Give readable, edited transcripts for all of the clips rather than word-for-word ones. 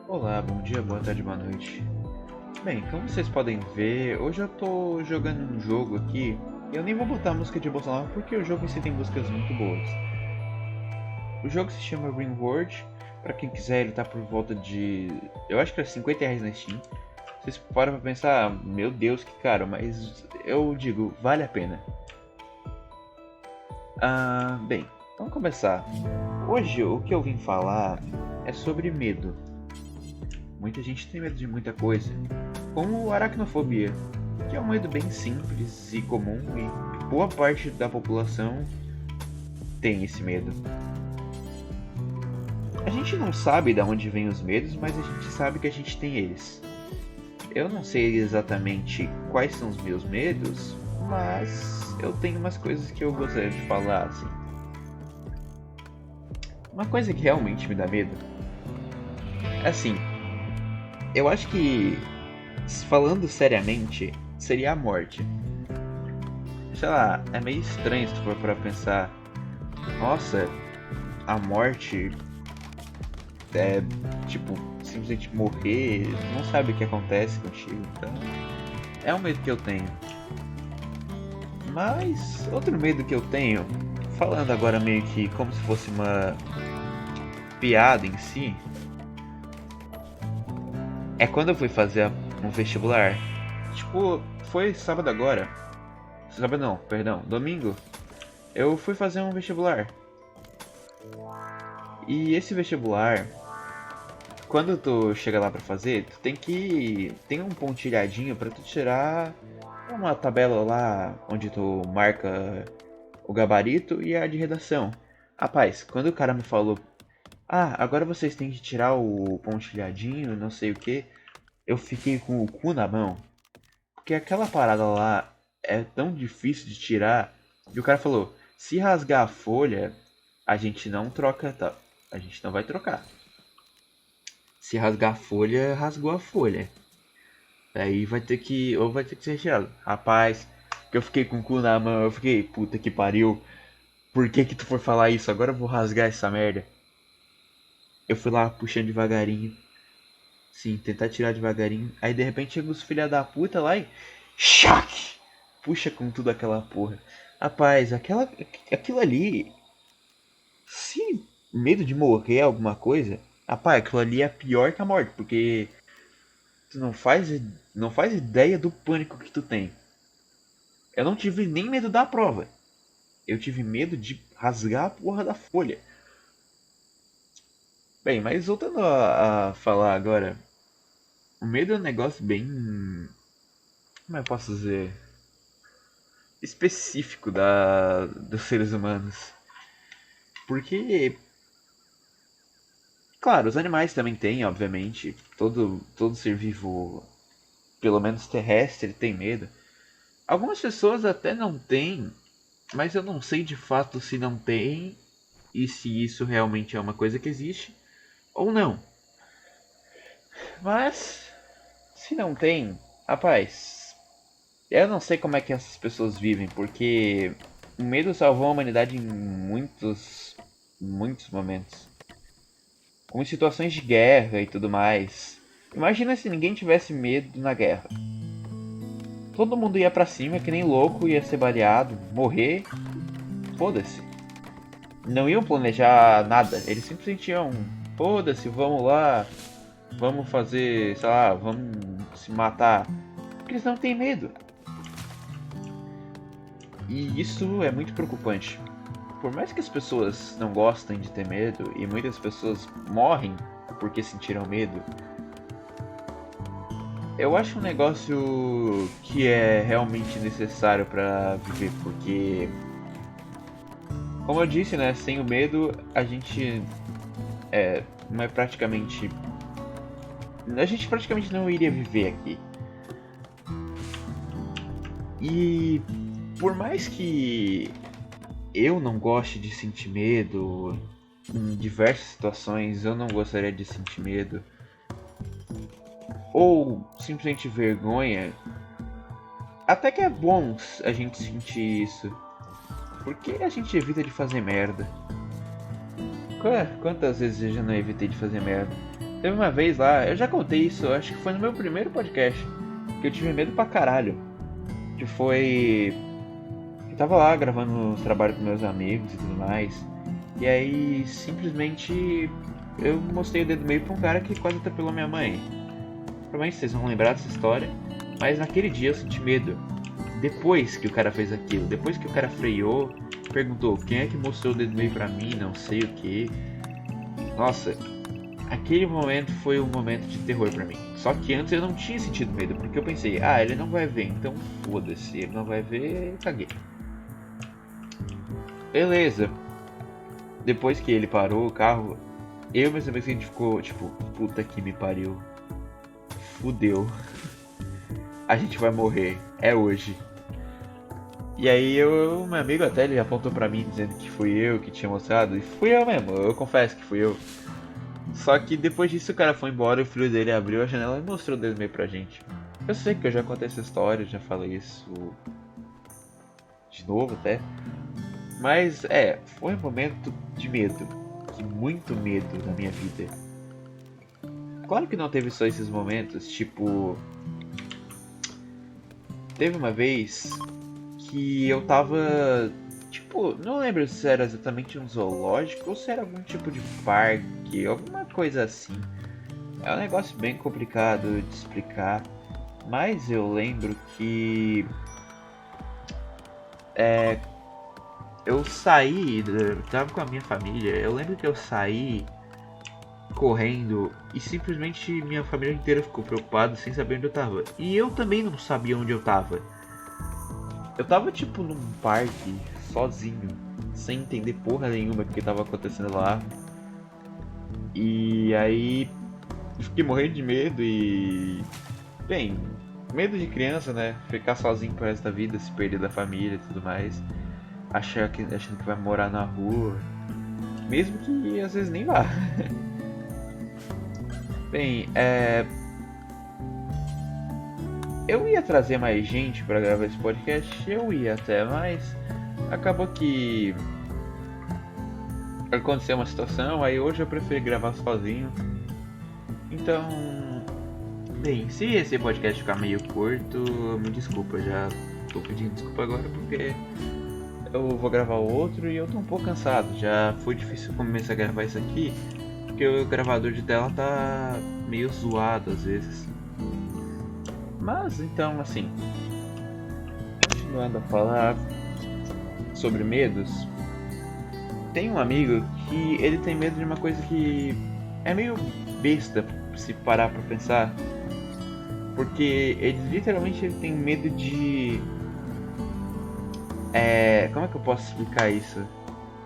Olá, bom dia, boa tarde, boa noite. Bem, como vocês podem ver, hoje eu tô jogando um jogo aqui. E eu nem vou botar a música de Bolsonaro porque o jogo em si tem músicas muito boas. O jogo se chama RimWorld. Pra quem quiser, ele tá por volta de. Eu acho que é R$ 50 na Steam. Vocês param pra pensar, meu Deus, que caro, mas eu digo, vale a pena. Bem, vamos começar. Hoje o que eu vim falar é sobre medo. Muita gente tem medo de muita coisa, como aracnofobia, que é um medo bem simples e comum e boa parte da população tem esse medo. A gente não sabe de onde vêm os medos, mas a gente sabe que a gente tem eles. Eu não sei exatamente quais são os meus medos, mas eu tenho umas coisas que eu gostaria de falar assim. Uma coisa que realmente me dá medo é assim, eu acho que falando seriamente, seria a morte. Sei lá, é meio estranho se tu for pra pensar. Nossa, a morte é tipo, simplesmente morrer, não sabe o que acontece contigo. Então, é um medo que eu tenho. Mas, outro medo que eu tenho, falando agora meio que como se fosse uma piada em si, é quando eu fui fazer um vestibular. Tipo, foi sábado agora. Sábado não, perdão, domingo. Eu fui fazer um vestibular. E esse vestibular, quando tu chega lá pra fazer, tu tem que tem um pontilhadinho pra tu tirar uma tabela lá onde tu marca o gabarito e a de redação. Rapaz, quando o cara me falou, agora vocês têm que tirar o pontilhadinho, não sei o que, eu fiquei com o cu na mão, porque aquela parada lá é tão difícil de tirar. E o cara falou, se rasgar a folha, a gente não troca, tá? A gente não vai trocar. Se rasgar a folha, rasgou a folha. Aí vai ter que. Ou vai ter que ser recheado. Rapaz, que eu fiquei com o cu na mão, eu fiquei, puta que pariu. Por que que tu foi falar isso? Agora eu vou rasgar essa merda. Eu fui lá puxando devagarinho. Sim, tentar tirar devagarinho. Aí de repente chega os filha da puta lá e. Choque! Puxa com tudo aquela porra. Rapaz, aquilo ali. Se medo de morrer alguma coisa. Rapaz, aquilo ali é pior que a morte. Porque tu não faz ideia do pânico que tu tem. Eu não tive nem medo da prova. Eu tive medo de rasgar a porra da folha. Bem, mas voltando a falar agora, o medo é um negócio bem. Como eu posso dizer? Específico dos seres humanos. Porque, claro, os animais também têm, obviamente. Todo ser vivo, pelo menos terrestre, tem medo. Algumas pessoas até não têm, mas eu não sei de fato se não tem e se isso realmente é uma coisa que existe ou não. Mas, se não tem, rapaz, eu não sei como é que essas pessoas vivem, porque o medo salvou a humanidade em muitos momentos. Como em situações de guerra e tudo mais. Imagina se ninguém tivesse medo na guerra. Todo mundo ia pra cima que nem louco, ia ser baleado, morrer, foda-se. Não iam planejar nada, eles simplesmente iam, foda-se, vamos lá, vamos fazer, sei lá, vamos se matar. Porque eles não têm medo. E isso é muito preocupante. Por mais que as pessoas não gostem de ter medo, e muitas pessoas morrem porque sentiram medo, eu acho um negócio que é realmente necessário para viver, porque, como eu disse, né, sem o medo a gente não é praticamente. A gente praticamente não iria viver aqui. E por mais que eu não goste de sentir medo, em diversas situações eu não gostaria de sentir medo, ou simplesmente vergonha, até que é bom a gente sentir isso, porque a gente evita de fazer merda. Quantas vezes eu já não evitei de fazer merda? Teve uma vez lá, eu já contei isso, eu acho que foi no meu primeiro podcast, que eu tive medo pra caralho. Que foi. Eu tava lá gravando um trabalho com meus amigos e tudo mais. E aí simplesmente eu mostrei o dedo meio pra um cara que quase atropelou minha mãe. Provavelmente vocês vão lembrar dessa história. Mas naquele dia eu senti medo. Depois que o cara fez aquilo, depois que o cara freou, perguntou quem é que mostrou o dedo meio pra mim, não sei o que. Nossa, aquele momento foi um momento de terror pra mim. Só que antes eu não tinha sentido medo, porque eu pensei, ah, ele não vai ver, então foda-se, ele não vai ver, caguei. Beleza. Depois que ele parou o carro, eu e meus amigos a gente ficou tipo, puta que me pariu. Fudeu. A gente vai morrer. É hoje. E aí meu amigo até ele apontou pra mim dizendo que fui eu que tinha mostrado. E fui eu mesmo, eu confesso que fui eu. Só que depois disso o cara foi embora e o filho dele abriu a janela e mostrou o dedo meio pra gente. Eu sei que eu já contei essa história, já falei isso de novo até. Mas foi um momento de medo. De muito medo na minha vida. Claro que não teve só esses momentos, tipo. Teve uma vez que eu tava. Tipo, não lembro se era exatamente um zoológico ou se era algum tipo de parque, alguma coisa assim. É um negócio bem complicado de explicar, mas eu lembro que eu saí, tava com a minha família, eu lembro que eu saí correndo e simplesmente minha família inteira ficou preocupada sem saber onde eu tava. E eu também não sabia onde eu tava. Eu tava tipo num parque, sozinho, sem entender porra nenhuma o que tava acontecendo lá. E aí eu fiquei morrendo de medo e. Bem, medo de criança, né? Ficar sozinho pro resto da vida, se perder da família e tudo mais. Achando que vai morar na rua. Mesmo que às vezes nem vá. Bem, eu ia trazer mais gente pra gravar esse podcast, eu ia até, mas acabou que aconteceu uma situação, aí hoje eu preferi gravar sozinho. Então, bem, se esse podcast ficar meio curto, me desculpa, já tô pedindo desculpa agora porque eu vou gravar outro e eu tô um pouco cansado. Já foi difícil começar a gravar isso aqui, porque o gravador de tela tá meio zoado às vezes. Mas então, assim, continuando a falar sobre medos, tem um amigo que ele tem medo de uma coisa que é meio besta se parar pra pensar, porque ele tem medo de como é que eu posso explicar isso?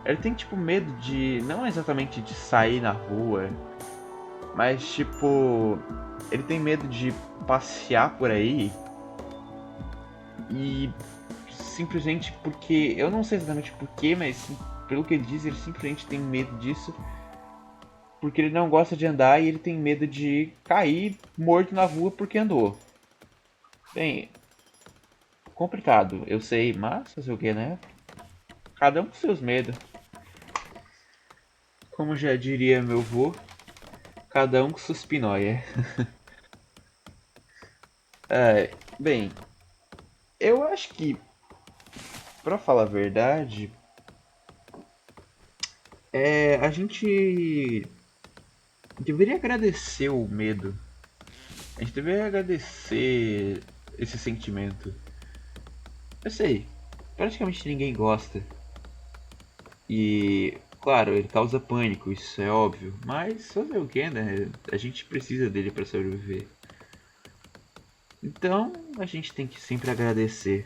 Ele tem tipo medo de não exatamente de sair na rua, mas tipo ele tem medo de passear por aí e simplesmente porque eu não sei exatamente porquê, mas pelo que ele diz, ele simplesmente tem medo disso porque ele não gosta de andar e ele tem medo de cair morto na rua porque andou. Bem, complicado, eu sei, mas fazer o que, né? Cada um com seus medos. Como já diria meu vô, cada um com suas pinóia. Bem, eu acho que, pra falar a verdade, a gente deveria agradecer o medo. A gente deveria agradecer esse sentimento. Eu sei, praticamente ninguém gosta. E, claro, ele causa pânico, isso é óbvio. Mas fazer o que, né? A gente precisa dele para sobreviver. Então, a gente tem que sempre agradecer.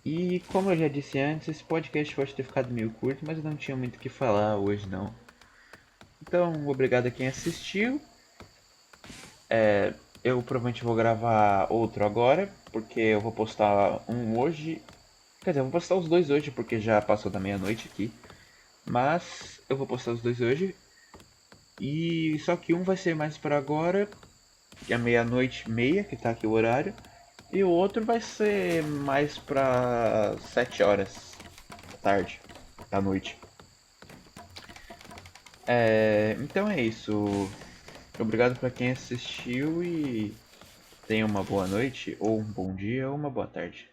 E como eu já disse antes, esse podcast pode ter ficado meio curto, mas eu não tinha muito o que falar hoje não. Então, obrigado a quem assistiu. Eu provavelmente vou gravar outro agora, porque eu vou postar um hoje. Quer dizer, eu vou postar os dois hoje, porque já passou da meia-noite aqui. Mas eu vou postar os dois hoje. E só que um vai ser mais para agora, que é meia-noite e meia, que tá aqui o horário. E o outro vai ser mais pra 7 horas da tarde, da noite. Então é isso. Obrigado pra quem assistiu e tenha uma boa noite, ou um bom dia, ou uma boa tarde.